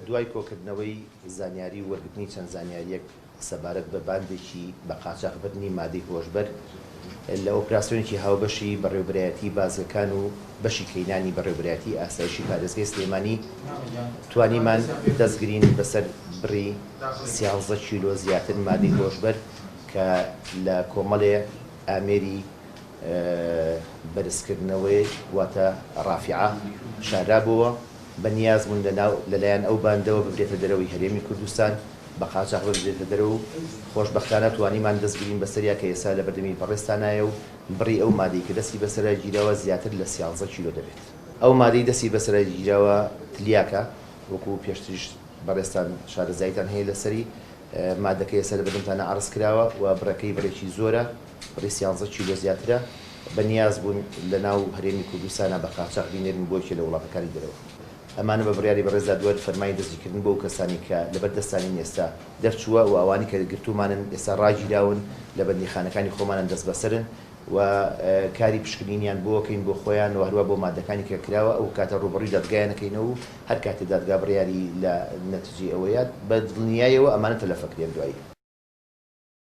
دوای کۆکردنەوەی زانیاری وەرگرتنی چەند زانیاریەک سەبارەت بە باندێکی بە قاچاغبردنی مادەی هۆشبەر لە ئۆپراسیۆنێکی هاوبەشی بەڕێوەبەرایەتی بازرگان و بەشی کەینانی بەڕێوەبەرایەتی ئاسایشی پارێزگای سلێمانی توانیمان دەستگرین بەسەر بڕی 13 کیلۆ زیاتر مادەی هۆشبەر کە لە کۆمەڵێ ئامێری بەرزکردنەوەی واتە ڕافعە شارابووە بەنیازبوون لەلایەن ئەو باندەوە ببرێتە دەرەوەی هەرێمی کوردستان بە قاچاغ ببرێتە دەرەوە و خۆشبەختانە توانیمان دەستگرین بەسەریا کە ئێستا لە بەردەمی پەڕێستانایە و بڕی ئەو مادەی کە دەستی بەسەرا گیراوە زیاتر لە 13 کیلۆ دەبێت. ئەو مادەی دەستی بەسەرا گیراوە تلیاکە وەکو پێشتریش بەڕێستان شارەزاییتان هەیە لەسەری مادەکە ئێستا لە بەردەمتانە عەرز کراوە و بڕەکەی بڕێکی زۆرە بڕی 13 کیلۆ زیاترە بەنیاز بوون لە ناو هەرێمی کوردستانە بە قاچاغ بینێرن بۆیەکێ لە وڵاتەکانی دەرەوە. ئەمانە بە بڕیاری بەڕێزا دووار فەرمانی دەستگیرکردن بۆ کەسانی کە لەبەر دەستانی ئێستا دەرچووە و ئەوانی کە گرتومانن ئێستا ڕاگیراون لە بەندیخانەکانی خۆمانن دەست بەسەرن و کاری پشکنینیان بۆکەین بۆ خۆیان و هەروە بۆ مادەکانی کە کراوە ئەو کاتە ڕوبەڕووی دادگایەکەینەوە و هەر کاتێ دادگا بڕیاری لە نەتیجەی ئەوەیە بە دڵنیاییەوە ئەمانە تەلەفەکرێن دوایی.